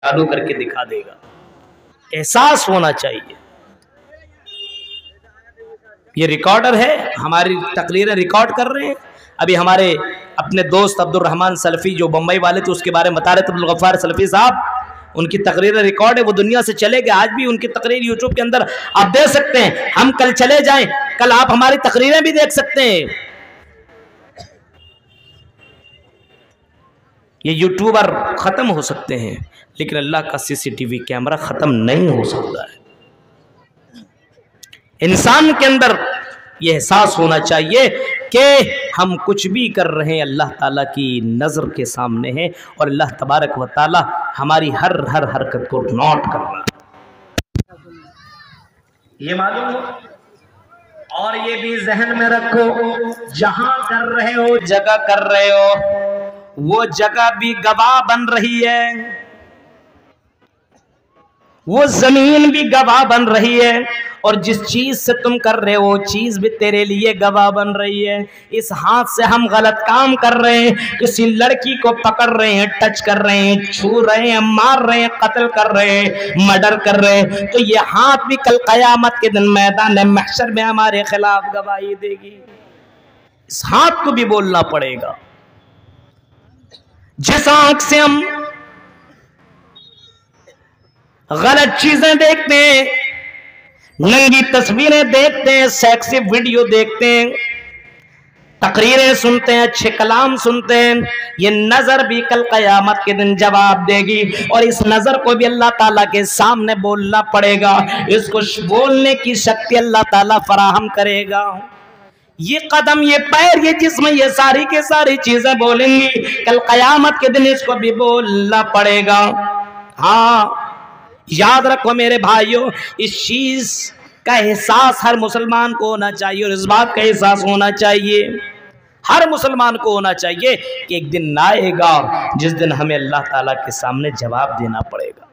चालू करके दिखा देगा। एहसास होना चाहिए। ये रिकॉर्डर है, हमारी तकरीरें रिकॉर्ड कर रहे हैं। अभी हमारे अपने दोस्त अब्दुल रहमान सलफी जो बम्बई वाले थे उसके बारे में बता रहे थे, अब्दुल गफ्फार सलफी साहब, उनकी तकरीरें रिकॉर्ड है, वो दुनिया से चले गए, आज भी उनकी तकरीर यूट्यूब के अंदर आप देख सकते हैं। हम कल चले जाएं, कल आप हमारी तकरीरें भी देख सकते हैं। ये यूट्यूबर खत्म हो सकते हैं लेकिन अल्लाह का सीसीटीवी कैमरा खत्म नहीं हो सकता है। इंसान के अंदर यह एहसास होना चाहिए कि हम कुछ भी कर रहे हैं अल्लाह ताला की नज़र के सामने है और अल्लाह तबारक व ताला हमारी हर हरकत को नोट कर रहा है। ये मालूम हो और ये भी जहन में रखो, जहां कर रहे हो, जगह कर रहे हो, वो जगह भी गवाह बन रही है, वो जमीन भी गवाह बन रही है और जिस चीज से तुम कर रहे हो चीज भी तेरे लिए गवाह बन रही है। इस हाथ से हम गलत काम कर रहे हैं, किसी लड़की को पकड़ रहे हैं, टच कर रहे हैं, छू रहे हैं, मार रहे हैं, कत्ल कर रहे हैं, मर्डर कर रहे हैं, तो ये हाथ भी कल कयामत के दिन मैदान महशर में हमारे खिलाफ गवाही देगी। इस हाथ को भी बोलना पड़ेगा। जिस आंख से हम गलत चीजें देखते हैं, नंगी तस्वीरें देखते हैं, सेक्सी वीडियो देखते हैं, तकरीरें सुनते हैं, अच्छे कलाम सुनते हैं, ये नजर भी कल कयामत के दिन जवाब देगी और इस नजर को भी अल्लाह ताला के सामने बोलना पड़ेगा। इसको बोलने की शक्ति अल्लाह ताला फराहम करेगा। ये कदम, ये पैर, ये जिस्म, ये सारी के सारी चीजें बोलेंगी, कल कयामत के दिन इसको भी बोलना पड़ेगा। हाँ, याद रखो मेरे भाइयों, इस चीज का एहसास हर मुसलमान को होना चाहिए और इस बात का एहसास होना चाहिए, हर मुसलमान को होना चाहिए कि एक दिन आएगा जिस दिन हमें अल्लाह ताला के सामने जवाब देना पड़ेगा।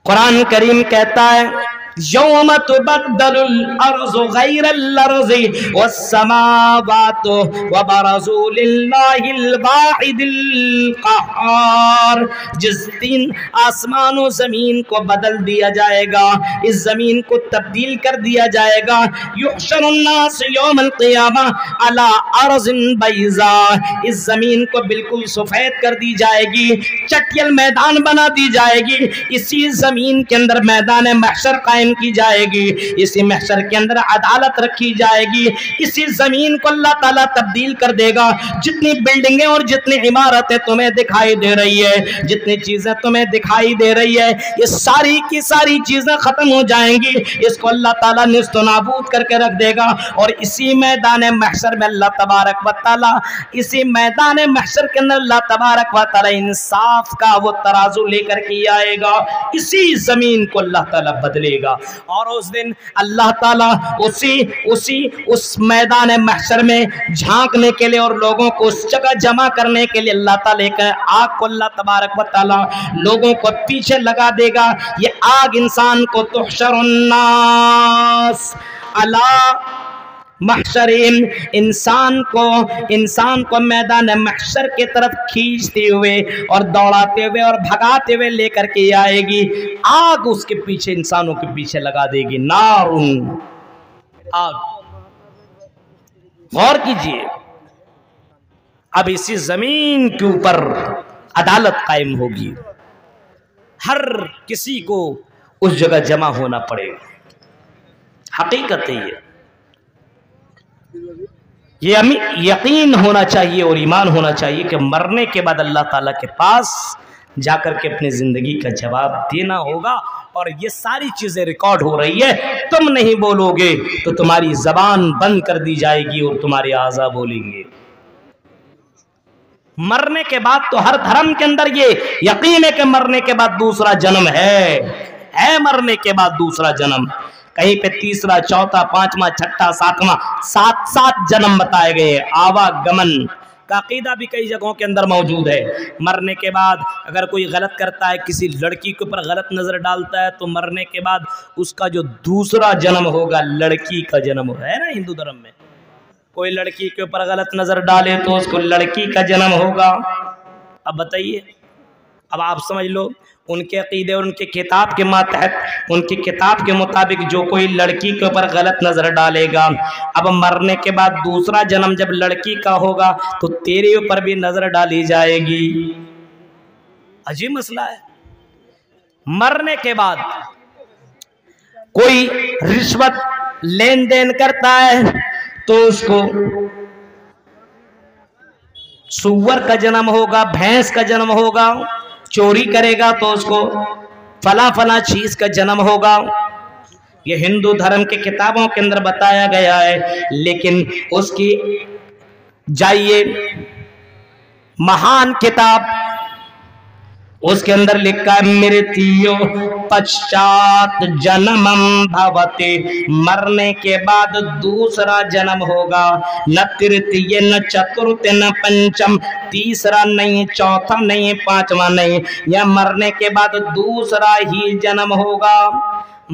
कुरान करीम कहता है, यौम तुबद्दलुल अर्ज़ु गैरल अर्ज़ि वस्समावातु व बरज़ू लिल्लाहिल वाहिदिल क़हार। जिस दिन आसमान और जमीन को बदल दिया जाएगा, इस जमीन को तब्दील कर दिया जाएगा। युहशरुन नास यौमल क़ियामा अला अर्ज़िन बैज़ा, इस जमीन को बिल्कुल सफेद कर दी जाएगी, चटियल मैदान बना दी जाएगी। इसी जमीन के अंदर मैदान महशर कायम की जाएगी, इसी महशर के अंदर अदालत रखी जाएगी। इसी जमीन को अल्लाह ताला तब्दील कर देगा। जितनी बिल्डिंगें और जितनी इमारतें तुम्हें दिखाई दे रही है, जितनी चीजें तुम्हें दिखाई दे रही है, ये सारी की सारी चीजें खत्म हो जाएंगी। इसको अल्लाह ताला निस्तो नाबूद करके रख देगा और इसी मैदान महशर में अल्लाह तबारक व तआला, इसी मैदान महशर के अंदर अल्लाह तबारक व तआला इंसाफ का वो तराजू लेकर के आएगा। इसी जमीन को अल्लाह ताला बदलेगा और उस दिन अल्लाह ताला उस मैदान महशर में झांकने के लिए और लोगों को उस जगह जमा करने के लिए अल्लाह ताला एक आग को अल्लाह तबारक व तआला लोगों को पीछे लगा देगा। ये आग इंसान को तुहशरुन नास अला महशरीन, इंसान को मैदान महशर के तरफ खींचते हुए और दौड़ाते हुए और भगाते हुए लेकर के आएगी। आग उसके पीछे, इंसानों के पीछे लगा देगी। नारुन, आग। गौर कीजिए, अब इसी जमीन के ऊपर अदालत कायम होगी, हर किसी को उस जगह जमा होना पड़ेगा। हकीकत है ये यकीन होना चाहिए और ईमान होना चाहिए कि मरने के बाद अल्लाह ताला के पास जाकर के अपनी जिंदगी का जवाब देना होगा और ये सारी चीजें रिकॉर्ड हो रही है। तुम नहीं बोलोगे तो तुम्हारी जबान बंद कर दी जाएगी और तुम्हारे आज़ा बोलेंगे। मरने के बाद तो हर धर्म के अंदर ये यकीन है कि मरने के बाद दूसरा जन्म है मरने के बाद दूसरा जन्म। कहीं पे तीसरा, चौथा, पांचवा, छठा, सातवां, सात जन्म बताए गए। आवागमन का अकीदा भी कई जगहों के अंदर मौजूद है। मरने के बाद अगर कोई गलत करता है, किसी लड़की के ऊपर गलत नजर डालता है, तो मरने के बाद उसका जो दूसरा जन्म होगा लड़की का जन्म है ना। हिंदू धर्म में कोई लड़की के ऊपर गलत नजर डाले तो उसको लड़की का जन्म होगा। अब बताइए, अब आप समझ लो उनके अकीदे और उनके किताब के मातहत उनकी किताब के मुताबिक जो कोई लड़की के ऊपर गलत नजर डालेगा, अब मरने के बाद दूसरा जन्म जब लड़की का होगा तो तेरे ऊपर भी नजर डाली जाएगी। अजीब मसला है। मरने के बाद कोई रिश्वत लेन देन करता है तो उसको सूअर का जन्म होगा, भैंस का जन्म होगा। चोरी करेगा तो उसको फला फला चीज का जन्म होगा। ये हिंदू धर्म के किताबों के अंदर बताया गया है। लेकिन उसकी जाइए महान किताब, उसके अंदर लिखा है मृत्यु पश्चात जन्मम भवते, मरने के बाद दूसरा जन्म होगा। न तृतीय न चतुर्थ न पंचम, तीसरा नहीं, चौथा नहीं, पांचवा नहीं, या मरने के बाद दूसरा ही जन्म होगा।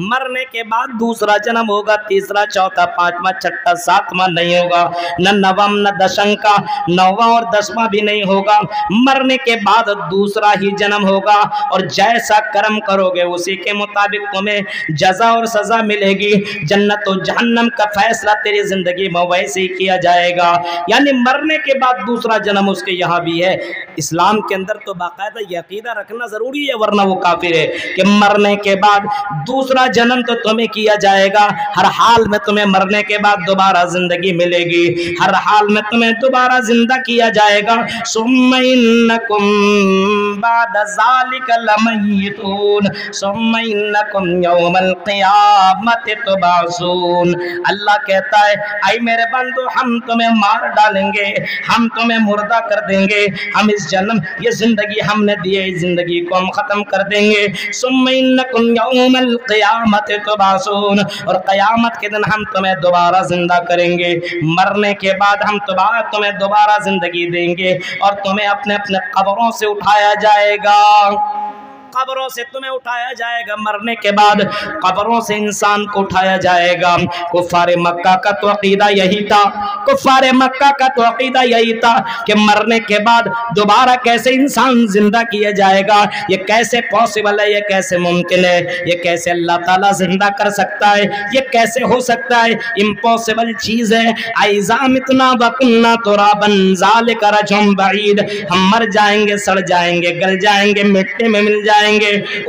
मरने के बाद दूसरा जन्म होगा, तीसरा चौथा पांचवा छठा सातवां नहीं होगा, न नवम न दशम का, नौवां और दसवां भी नहीं होगा। मरने के बाद दूसरा ही जन्म होगा और जैसा कर्म करोगे उसी के मुताबिक तुम्हें जजा और सजा मिलेगी। जन्नत और जहन्नम का फैसला तेरी जिंदगी में वैसे ही किया जाएगा। यानी मरने के बाद दूसरा जन्म उसके यहाँ भी है। इस्लाम के अंदर तो बाकायदा ये अकीदा रखना जरूरी है, वरना वो काफिर है कि मरने के बाद दूसरा जन्म तो तुम्हें किया जाएगा। हर हाल में तुम्हें मरने के बाद दोबारा जिंदगी मिलेगी, हर हाल में तुम्हें दोबारा जिंदा किया जाएगा। सुम्मा इन्नकुम बाद ज़ालिका लमय्यतून सुम्मा इन्नकुम यौमल क़ियामति तुबअसून। अल्लाह कहता है, आई मेरे बंदो, हम तुम्हें मार डालेंगे, हम तुम्हें मुर्दा कर देंगे। हम इस जन्म ये जिंदगी हमने दी है, इस जिंदगी को हम खत्म कर देंगे। सुम्मा इन्नकुम यौमल क़ियामत तुबअसून, और क़यामत के दिन हम तुम्हें दोबारा जिंदा करेंगे। मरने के बाद हम तुम्हें दोबारा जिंदगी देंगे और तुम्हें अपने अपने कब्रों से उठाया जाएगा। कब्रों से तुम्हें उठाया जाएगा। मरने के बाद कब्रों से इंसान को उठाया जाएगा। कुफ़ारे मक्का का तो अकीदा यही था, कुफ़ारे मक्का का तो अकीदा यही था कि मरने के बाद दोबारा कैसे इंसान जिंदा किया जाएगा, ये कैसे पॉसिबल है, ये कैसे मुमकिन है, ये कैसे अल्लाह ताला जिंदा कर सकता है, ये कैसे हो सकता है, इम्पॉसिबल चीज है। आइज़ाम इतना वकुन्ना तुराबन ज़ालिका रजम बईद, हम मर जाएंगे, सड़ जाएंगे, गल जाएंगे, मिट्टी में मिल जाएंगे,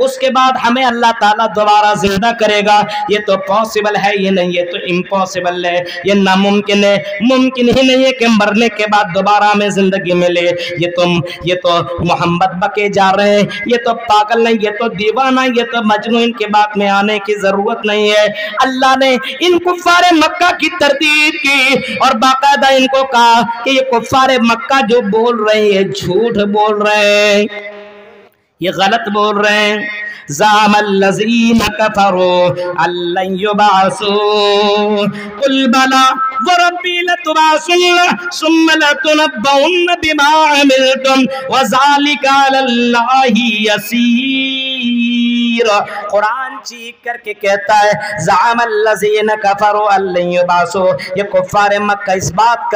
उसके बाद हमें अल्लाह ताला दोबारा जिंदा करेगा। ये तो पॉसिबल है, ये नहीं, ये तो इम्पॉसिबल है, ये नामुमकिन है। मुमकिन ही नहीं है कि मरने के बाद दोबारा हमें जिंदगी मिले। ये तो मोहम्मद बके जा रहे हैं, ये तो पागल नहीं, ये तो दीवाना, ये तो मजनू, इनकी बात में आने की जरूरत नहीं है। अल्लाह ने इन कुफ़ारे मक्का की तरदीद की और बाकायदा इनको कहा कि ये कुफ़ारे मक्का जो बोल रहे हैं, झूठ बोल रहे हैं, ये गलत बोल रहे हैं। ज़ामल्लज़ीन कफ़रू अल्लन युबअसू कुल बला व रब्बी लतुबअसुन्न सुम्मा लतुनब्बउन्न बिमा अमिलतुम व ज़ालिका अलल्लाहि यसीर। कुरान चीख करके कहता है, ज़ामल्लज़ीन कफ़रू अल्लन युबअसू, ये कुफ़ारे मक्का इस बात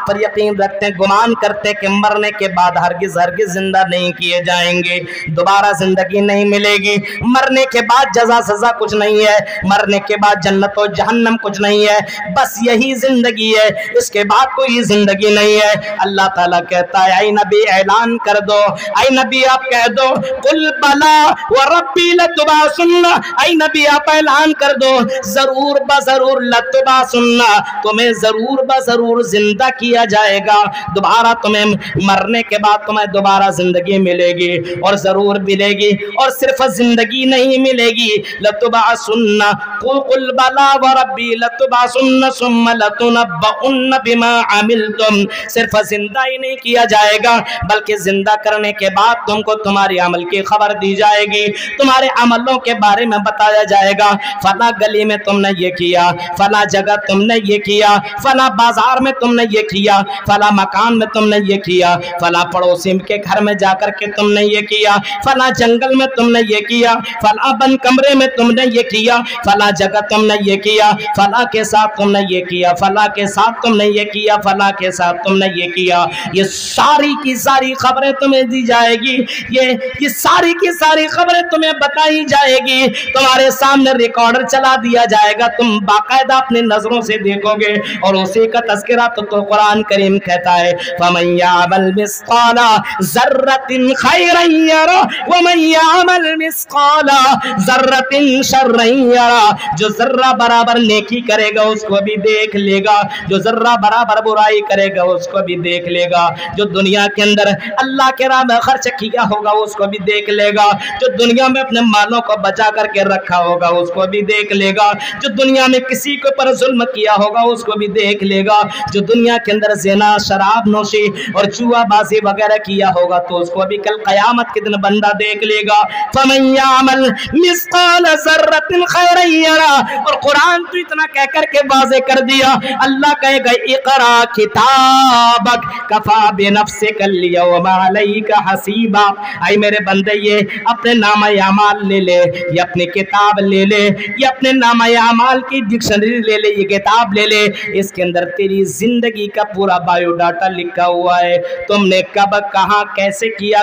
पर यकीन रखते हैं, गुमान करते हैं कि मरने के बाद हरगिज़ हरगिज़ जिंदा नहीं किए जाएंगे, दोबारा जिंदगी नहीं मिलेगी। मरने के बाद जजा सजा कुछ नहीं है, मरने के बाद जन्नत और जहन्नम कुछ नहीं है, बस यही जिंदगी है, इसके बाद कोई जिंदगी नहीं है। अल्लाह ताला कहता है, ऐ नबी ऐलान कर दो, ऐ नबी आप कह दो, कुल बला व रब्बी लतुबअसुन्न, ऐ नबी आप ऐलान कर दो, जरूर बजरूर लतुबअसुन्न, तुम्हें जरूर बजरूर जिंदा किया जाएगा। दोबारा तुम्हें मरने के बाद तुम्हें दोबारा जिंदगी मिलेगी और जरूर मिलेगी, और सिर्फ जिंदगी नहीं मिलेगी। लतुबअसुन्न कुल बला व रब्बी लतुबअसुन्न सुम्मा लतुनब्बउन्न बिमा अमिलतुम, सिर्फ जिंदा ही नहीं किया जाएगा बल्कि जिंदा करने के बाद तुमको तुम्हारे अमल की खबर दी जाएगी, तुम्हारे अमलों के बारे में बताया जाएगा। फला गली में तुमने ये किया, फला जगह तुमने ये किया, फला बाजार में तुमने ये किया, फला मकान में तुमने ये किया, फला पड़ोसी के घर में जाकर के तुमने ये किया, फला जंगल में तुमने तुमने ये किया, फला बंद कमरे में तुमने ये किया, फला जगह तुमने ये किया, फला के साथ तुमने ये किया, फला के साथ तुमने ये किया, फला के साथ तुमने ये किया। ये सारी की सारी खबरें तुम्हें दी जाएगी, ये सारी की सारी खबरें तुम्हें बताई जाएगी, तुम्हारे सामने रिकॉर्डर चला दिया जाएगा, तुम बाकायदा अपनी नजरों से देखोगे। और उसी का तज़किरा तो कुरान करीम कहता है, फमन यअमल मिस्काला ज़र्रतिन खैरन यरा वमन यअमल मिस्काला ज़र्रतिन शर्रन यरा। जो जर्रा बराबर नेकी करेगा उसको भी देख लेगा, जो जर्रा बराबर बुराई करेगा उसको भी देख लेगा, जो दुनिया के अंदर अल्लाह के राह में खर्च किया होगा उसको भी देख लेगा, जो दुनिया में अपने मालों को बचा करके रखा होगा उसको भी देख लेगा, जो दुनिया में किसी के ऊपर जुल्म किया होगा उसको भी देख लेगा, जो दुनिया के अंदर ज़िना, शराब नोशी और जुआबाजी वगैरह किया होगा तो उसको भी कल क़यामत के दिन बंदा देख लेगा। फमन यअमल मिस्काल ज़र्रतिन खैरन यरा। और कुरान तो इतना कह करके वाज़े कर दिया, अल्लाह कहेगा इक़रा किताबक कफ़ा बिनफ़्सिका अल-यौमा अलैका हसीबा। आई मेरे बंदे ये अपने नामा-ए-आमाल ले ले, ये अपनी किताब ले ले, ये अपने नामा-ए-आमाल की डिक्शनरी ले ले, ये किताब ले ले, इसके अंदर तेरी जिंदगी का पूरा बायोडाटा लिखा हुआ है, तुमने कब कहां कैसे किया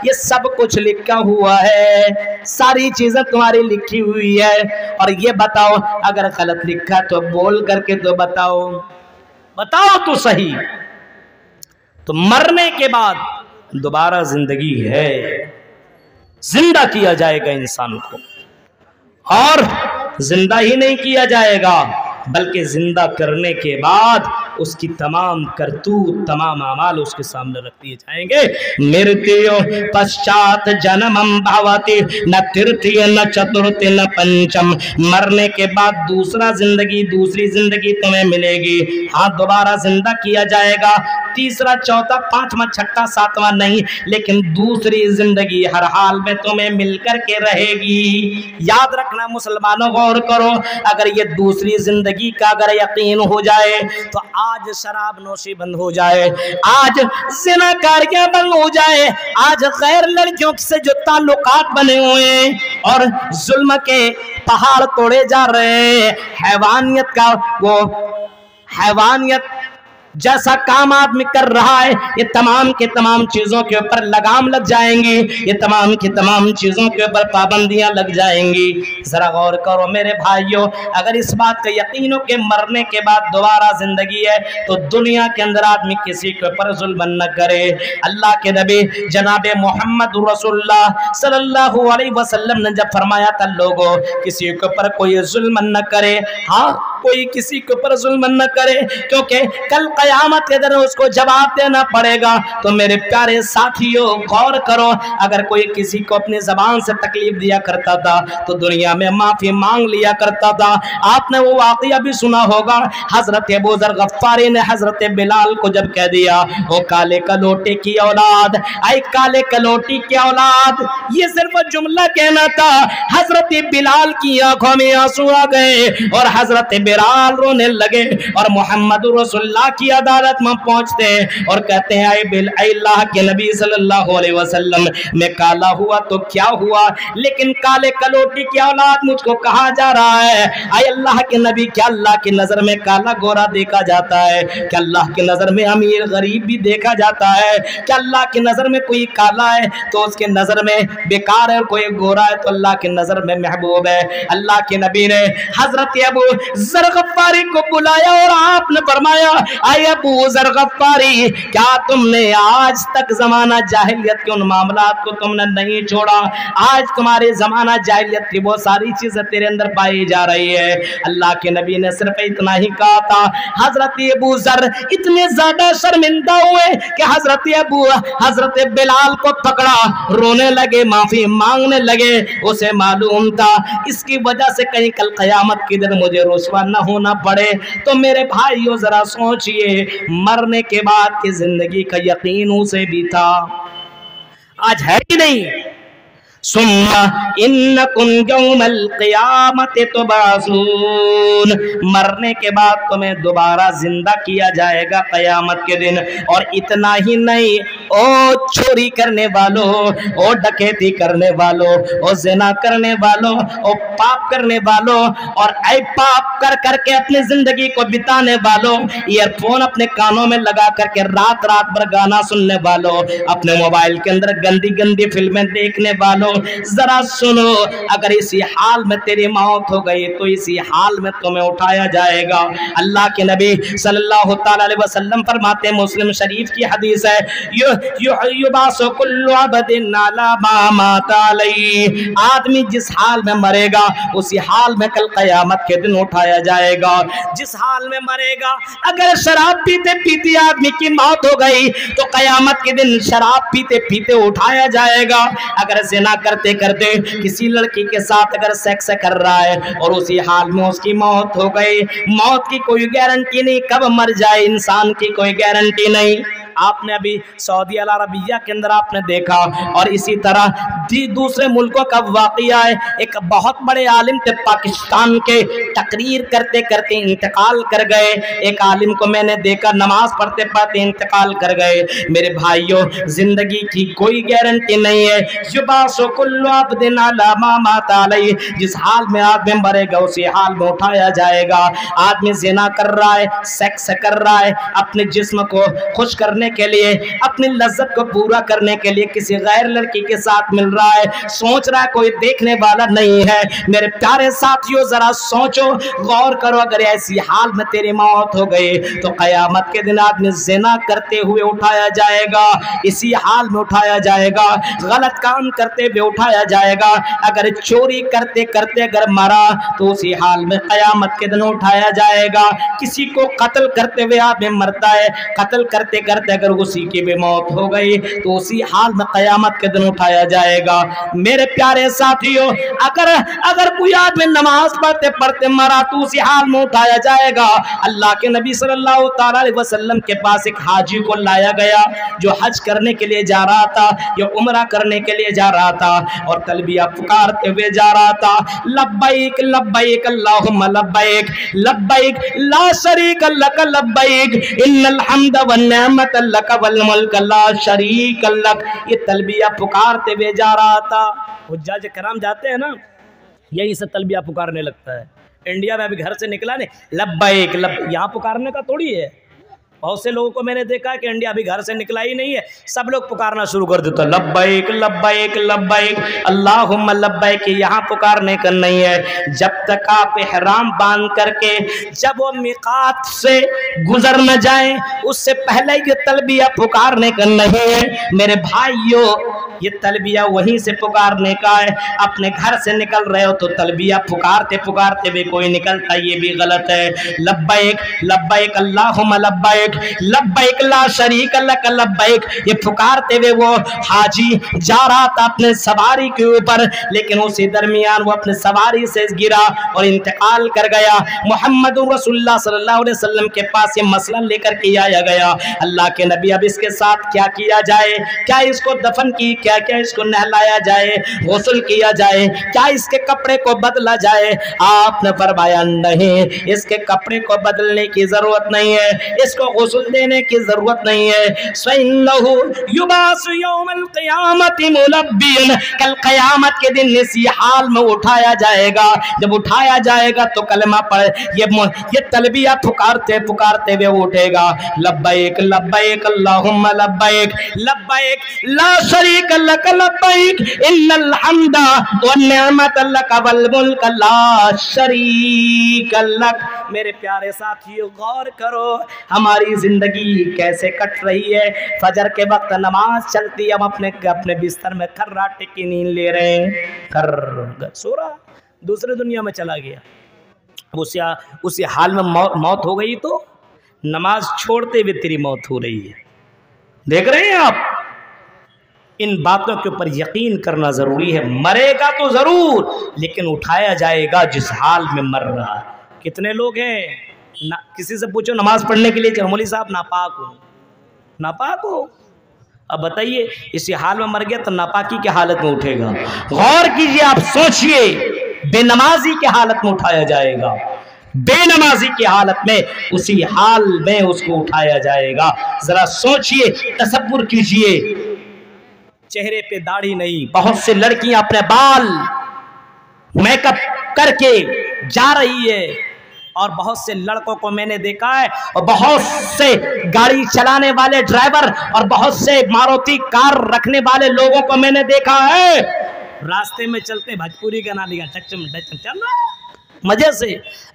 ये सब कुछ लिखा हुआ है, सारी चीजें तुम्हारी लिखी हुई है। और ये बताओ अगर गलत लिखा तो बोल करके तो बताओ, बताओ तो सही। तो मरने के बाद दोबारा जिंदगी है, जिंदा किया जाएगा इंसान को, और जिंदा ही नहीं किया जाएगा बल्कि जिंदा करने के बाद उसकी तमाम करतूत, तमाम अमाल उसके सामने रख दिए जाएंगे। मृत्यु पश्चात जन्मम भवति न तृतीय न चतुर्थी न पंचम। मरने के बाद दूसरी जिंदगी तुम्हें मिलेगी। हाँ, दोबारा जिंदा किया जाएगा, तीसरा, चौथा, पांचवा, छठा, सातवां नहीं, लेकिन दूसरी जिंदगी हर हाल में तुम्हें मिलकर के रहेगी। याद रखना मुसलमानों, गौर करो, अगर ये दूसरी जिंदगी का अगर यकीन हो जाए तो आज शराब नोशी बंद हो जाए, आज ज़िनाकारियां बंद हो जाए, आज गैर लड़कियों से जो ताल्लुकात बने हुए हैं और जुल्म के पहाड़ तोड़े जा रहे हैं, हैवानियत का वो हैवानियत जैसा काम आदमी कर रहा है, ये तमाम के तमाम चीजों के ऊपर लगाम लग जाएंगी, ये तमाम की तमाम चीजों के ऊपर पाबंदियां लग जाएंगी। जरा गौर करो मेरे भाइयों, अगर इस बात का यकीन हो कि मरने के बाद दोबारा जिंदगी है तो दुनिया के अंदर आदमी किसी के ऊपर जुल्म न करे। अल्लाह के नबी जनाब मोहम्मद रसूलुल्लाह सल्लल्लाहु अलैहि वसल्लम ने जब फरमाया था, लोगों किसी के ऊपर कोई जुल्म न करे, हाँ कोई किसी के ऊपर जुल्म न करे, क्योंकि कल क़यामत के दिन उसको जवाब देना पड़ेगा। तो मेरे प्यारे साथियों, गौर करो, अगर कोई किसी को अपनी जबान से तकलीफ दिया करता था तो दुनिया में माफी मांग लिया करता था। आपने वो वाक़या भी सुना होगा, हजरत अबू ज़र गफ़ारी ने हजरत बिलाल को जब कह दिया, ओ काले कलोटे की औलाद, आई काले कलोटी की औलाद, ये सिर्फ जुमला कहना था। हजरत बिलाल की आंखों में आंसू आ गए और हजरत बिलाल रोने लगे और मोहम्मद रसूलुल्लाह की अदालत में पहुंचते हैं और कहते हैं, अल्लाह के नबी सल्लल्लाहु अलैहि वसल्लम, मैं काला हुआ तो क्या हुआ, लेकिन काले कलोटी की औलाद मुझको कहा जा रहा है। आए अल्लाह के नबी, क्या अल्लाह की नजर में काला गोरा देखा जाता है? क्या अल्लाह की नजर में अमीर गरीब भी देखा जाता है? क्या अल्लाह की नजर में कोई काला है तो उसके नजर में बेकार है और कोई गोरा है तो अल्लाह की नजर में महबूब है? अल्लाह के नबी ने हजरत अबू ज़र गफ़ारी को बुलाया और आपने फरमाया, आए अबू ज़र गफ़ारी, क्या तुमने आज तक जमाना जाहिलियत के उन मामलात को तुमने नहीं छोड़ा? आज तुम्हारे जमाना जाहिलियत की वो सारी चीजें तेरे अंदर पाई जा रही है। अल्लाह के नबी ने सिर्फ इतना ही कहा था। हजरत अबू ज़र इतने ज्यादा शर्मिंदा हुए कि हजरत बिलाल को पकड़ा, रोने लगे, माफी मांगने लगे। उसे मालूम था इसकी वजह से कहीं कल क़यामत के दिन मुझे रुसवा न होना पड़े। तो मेरे भाइयों जरा सोचिए, मरने के बाद की जिंदगी का यकीन उसे भी था, आज है ही नहीं। सुम्मा इन्नकुम यौमल क़ियामति तुबअसून, मरने के बाद तुम्हें दोबारा जिंदा किया जाएगा क़यामत के दिन। और इतना ही नहीं, ओ चोरी करने वालों, ओ डकैती करने वालों, ओ ज़िना करने वालों, ओ पाप करने वालों, और ऐ पाप कर करके अपनी जिंदगी को बिताने वालों, ईयरफोन अपने कानों में लगा करके रात रात भर गाना सुनने वालों, अपने मोबाइल के अंदर गंदी गंदी फिल्में देखने वालों, जरा सुनो, अगर इसी हाल में तेरी मौत हो गई तो इसी हाल में तुम्हें उठाया जाएगा। अल्लाह के नबी सल्लल्लाहु ताला अलैहि वसल्लम फरमाते, मुस्लिम शरीफ की हदीस है, युबासु कुल्लु अब्दिन अला मा माता अलैहि, आदमी जिस हाल में मरेगा उसी हाल में कल क़यामत के दिन उठाया जाएगा। जिस हाल में मरेगा, अगर शराब पीते पीते आदमी की मौत हो गई तो क़यामत के दिन शराब पीते पीते उठाया जाएगा। अगर ज़िना करते करते किसी लड़की के साथ अगर सेक्स कर रहा है और उसी हाल में उसकी मौत हो गई, मौत की कोई गारंटी नहीं, कब मर जाए इंसान की कोई गारंटी नहीं। आपने अभी सऊदी अरबिया के अंदर आपने देखा, और इसी तरह दूसरे मुल्कों का वाक़या है। एक बहुत बड़े आलिम थे पाकिस्तान के, तकरीर करते करते इंतकाल कर गए। एक आलिम को मैंने देखा नमाज पढ़ते पढ़ते इंतकाल कर गए। मेरे भाइयों, जिंदगी की कोई गारंटी नहीं है। युबासु कुल्लु अब्दिन अला मा माता अलैहि, जिस हाल में आदमी मरेगा उसी हाल में उठाया जाएगा। आदमी ज़िना कर रहा है, सेक्स कर रहा है, अपने जिस्म को खुश करने के लिए, अपनी लज्जत को पूरा करने के लिए किसी गैर लड़की के साथ मिल रहा है, सोच रहा है कोई देखने वाला नहीं है। मेरे प्यारे साथियों, जरा सोचो, गौर करो, अगर ऐसी हाल में तेरी मौत हो गई तो क़यामत के दिन आदमी ज़िना करते हुए उठाया जाएगा, इसी हाल में उठाया जाएगा। गलत काम करते हुए उठाया जाएगा। अगर चोरी करते करते अगर मरा तो उसी हाल में क़यामत के दिन उठाया जाएगा। किसी को कत्ल करते हुए आदमी मरता है, कत्ल करते करते अगर उसी की भी मौत हो गई तो उसी हाल में क़यामत के दिन उठाया जाएगा। मेरे प्यारे साथियों, अगर कोई आदमी नमाज पढ़ते पढ़ते मरा तो उसी हाल में उठाया जाएगा। अल्लाह के नबी सल्लल्लाहु ताला अलैहि वसल्लम के पास एक हाजी को लाया गया जो हज करने के लिए जा रहा था या उम्रा करने के लिए जा रहा था, और तलबिया पुकारते हुए जा रहा था, लब्बैक लब्बैक अल्लाहुम्मा लब्बैक लब्बैक ला शरीक लक लब्बैक इन्नल हम्द वन निअमत लक वल मुल्क ला शरीक लक। ये तलबिया पुकारते हुए जा रहा था। हुज्जाज कराम जाते हैं ना, यही से तलबिया पुकारने लगता है। इंडिया में अभी घर से निकला नहीं, लब्बैक लब्बैक, यहाँ पुकारने का थोड़ी है। बहुत से लोगों को मैंने देखा है कि इंडिया अभी घर से निकला ही नहीं है, सब लोग पुकारना शुरू कर देते हैं, लब्बैक लब्बैक लब्बैक अल्लाहुम्मा लब्बैक। यहाँ पुकारने का नहीं है। जब तक आप इहराम बांध करके जब वो मिकात से गुजर न जाए उससे पहले ये तलबिया पुकारने का नहीं है। मेरे भाइयों, ये तलबिया वहीं से पुकारने का है। अपने घर से निकल रहे हो तो तलबिया पुकारते पुकारते भी कोई निकलता, ये भी गलत है। लब्बैक लब्बैक अल्लाहुम्मा लब्बैक लब्बैक ला शरीक लक लब्बैक, ये पुकारते हुए वो हाजी जा रहा था अपने सवारी के ऊपर, लेकिन उसी दरमियान वो अपने सवारी से गिरा और इंतकाल कर गया। मोहम्मद रसूलुल्लाह सल्लल्लाहु अलैहि वसल्लम के पास ये मसला लेकर के आया गया। अल्लाह के नबी, अब इसके साथ क्या किया जाए? क्या इसको दफन की, क्या क्या इसको नहलाया जाए, गुस्ल किया जाए, क्या इसके कपड़े को बदला जाए? आपने फरमाया नहीं, इसके कपड़े को बदलने की जरूरत नहीं है, इसको गुस्ल देने की जरूरत नहीं है। सइन्नहु युबासु यौमल क़ियामति मुलब्बियन, कल क़यामत के दिन इसी हाल में उठाया जाएगा। जब उठाया जाएगा तो कलमा पढ़े, ये तलबिया पुकारते पुकारते हुए उठेगा, लब्बैक लब्बैक अल्लाहुम्मा लब्बैक लब्बैक ला शरीक लक लब्बैक इन्नल हम्दा वन निअमत लक वल मुल्क ला शरीक लक। मेरे प्यारे साथियों, गौर करो हमारी जिंदगी कैसे कट रही है। फजर के वक्त नमाज चलती, हम अपने बिस्तर में खर्राटे की नींद ले रहे हैं, खर सो रहा, दूसरे दुनिया में चला गया। उसी हाल में मौत हो गई तो नमाज छोड़ते हुए तेरी मौत हो रही है। देख रहे हैं आप, इन बातों के ऊपर यकीन करना जरूरी है। मरेगा तो जरूर, लेकिन उठाया जाएगा जिस हाल में मर रहा है। कितने लोग हैं ना, किसी से पूछो नमाज पढ़ने के लिए, मौलवी साहब नापाक हो, नापाक हो, अब बताइए, इसी हाल में मर गया तो नापाकी की हालत में उठेगा। गौर कीजिए, आप सोचिए, बेनमाजी की हालत में उठाया जाएगा, बेनमाजी की हालत में उसी हाल में उसको उठाया जाएगा। जरा सोचिए, तसव्वुर कीजिए, चेहरे पे दाढ़ी नहीं, बहुत से लड़कियां अपने बाल मेकअप करके जा रही है, और बहुत से लड़कों को मैंने देखा है, और बहुत से गाड़ी चलाने वाले ड्राइवर और बहुत से मारुति कार रखने वाले लोगों को मैंने देखा है, रास्ते में चलते भोजपुरी गाना लिया चल रहा मजे से।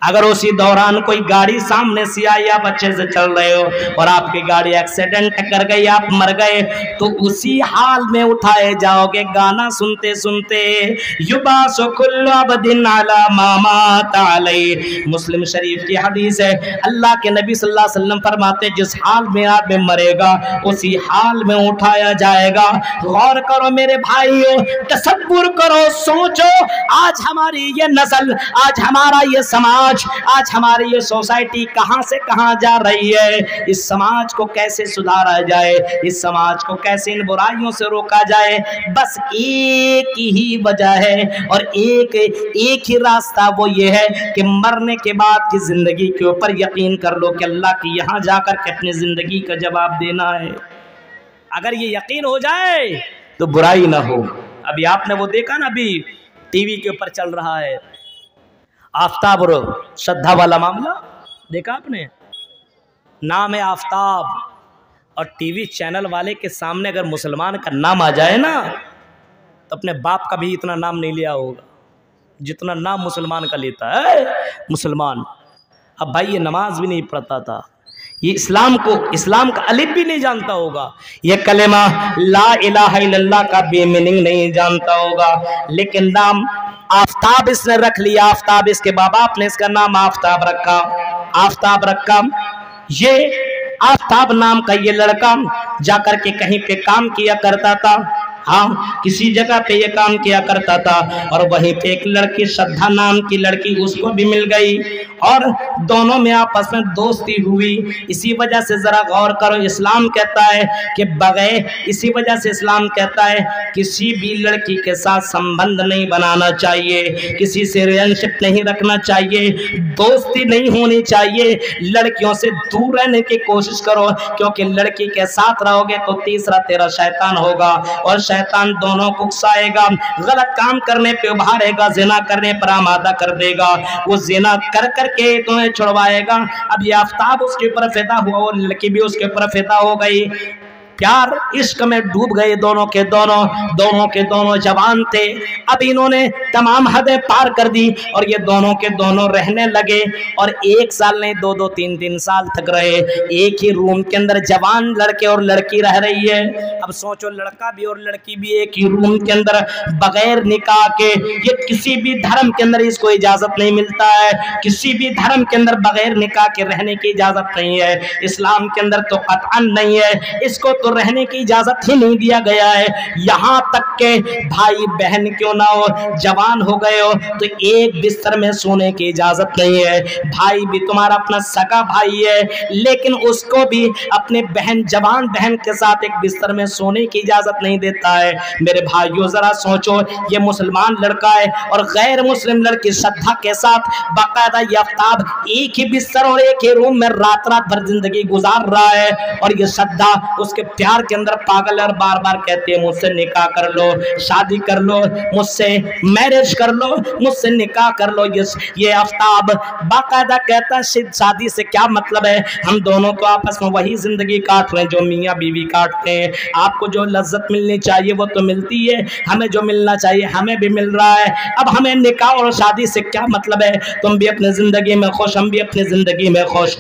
अगर उसी दौरान कोई गाड़ी सामने से आई, आप अच्छे से चल रहे हो और आपकी गाड़ी एक्सीडेंट कर गई, आप मर गए, तो उसी हाल में उठाए जाओगे गाना सुनते सुनते। युबासु कुल्लु अब्दिन अला मा माता अलैहि, मुस्लिम शरीफ की हदीस है। अल्लाह के नबी सल्लल्लाहु अलैहि वसल्लम फरमाते, जिस हाल में आदमी मरेगा उसी हाल में उठाया जाएगा। गौर करो मेरे भाइयों, तसव्वुर करो, सोचो, आज हमारी ये नस्ल, आज हमारा ये समाज, आज हमारी ये सोसाइटी कहां से कहां जा रही है। इस समाज को कैसे सुधारा जाए, इस समाज को कैसे इन बुराइयों से रोका जाए, बस एक ही वजह है और एक ही रास्ता, वो ये है कि मरने के बाद की जिंदगी के ऊपर यकीन कर लो कि अल्लाह की यहां जाकर के अपनी जिंदगी का जवाब देना है। अगर ये यकीन हो जाए तो बुराई ना हो। अभी आपने वो देखा ना, अभी टीवी के ऊपर चल रहा है आफताब और श्रद्धा वाला मामला, देखा आपने? नाम है आफताब, और टीवी चैनल वाले के सामने अगर मुसलमान का नाम आ जाए ना, तो अपने बाप का भी इतना नाम नहीं लिया होगा जितना नाम मुसलमान का लेता है मुसलमान। अब भाई ये नमाज भी नहीं पढ़ता था, ये इस्लाम का अलिफ भी नहीं जानता होगा, ये कलेमा ला इलाहा इल्लल्लाह का बेमीनिंग नहीं जानता होगा, लेकिन नाम आफताब इसने रख लिया। आफताब, इसके बाप ने इसका नाम आफताब रखा, आफताब रखा। ये आफताब नाम का ये लड़का जाकर के कहीं पे काम किया करता था, हाँ किसी जगह पे ये काम किया करता था, और वहीं पे एक लड़की श्रद्धा नाम की लड़की उसको भी मिल गई, और दोनों में आपस में दोस्ती हुई। इसी वजह से जरा गौर करो, इस्लाम कहता है कि बगैर, इसी वजह से इस्लाम कहता है किसी भी लड़की के साथ संबंध नहीं बनाना चाहिए, किसी से रिलेशनशिप नहीं रखना चाहिए, दोस्ती नहीं होनी चाहिए, लड़कियों से दूर रहने की कोशिश करो, क्योंकि लड़की के साथ रहोगे तो तीसरा तेरा शैतान होगा, और शैतान दोनों को उकसाएगा, गलत काम करने पे उभारेगा, जिना करने पर आमादा कर देगा, वो जिना कर करके तुम्हें छुड़वाएगा। अब ये आफताब उसके ऊपर फिदा हुआ और लड़की भी उसके ऊपर फिदा हो गई, प्यार इश्क में डूब गए दोनों के दोनों जवान थे। अब इन्होंने तमाम हदें पार कर दी और ये दोनों के दोनों रहने लगे, और 1 साल नहीं 2-2 3-3 साल तक रहे एक ही रूम के अंदर, जवान लड़के और लड़की रह रही है। अब सोचो, लड़का भी और लड़की भी एक ही रूम के अंदर बगैर निकाह के, ये किसी भी धर्म के अंदर इसको इजाजत नहीं मिलता है, किसी भी धर्म के अंदर बगैर निकाह के रहने की इजाजत नहीं है, इस्लाम के अंदर तो कतअन नहीं है, इसको तो रहने की इजाजत ही नहीं दिया गया है। यहां तक के भाई बहन क्यों ना हो, जवान हो गए हो तो एक बिस्तर में सोने की इजाजत नहीं है। भाई भी तुम्हारा अपना सगा भाई है, लेकिन उसको भी अपने बहन, जवान बहन के साथ एक बिस्तर में सोने की इजाजत नहीं देता है। मेरे भाइयों जरा सोचो, ये मुसलमान लड़का है और गैर मुस्लिम लड़की श्रद्धा के साथ बाकायदा ये आफताब एक ही बिस्तर और एक ही रूम में रात भर जिंदगी गुजार रहा है, और ये श्रद्धा उसके प्यार के अंदर पागल है और बार बार कहते हैं मुझसे निकाह कर लो, शादी कर लो, मुझसे मैरिज कर लो, मुझसे निकाह कर लो। ये आफताब बाकायदा कहता है शादी से क्या मतलब है, हम दोनों तो आपस में वही जिंदगी काट रहे हैं जो मियाँ बीवी काटते हैं। आपको जो लज्जत मिलनी चाहिए वो तो मिलती है, हमें जो मिलना चाहिए हमें भी मिल रहा है, अब हमें निकाह और शादी से क्या मतलब है, तुम भी अपनी जिंदगी में खुश, हम भी अपनी जिंदगी में खुश।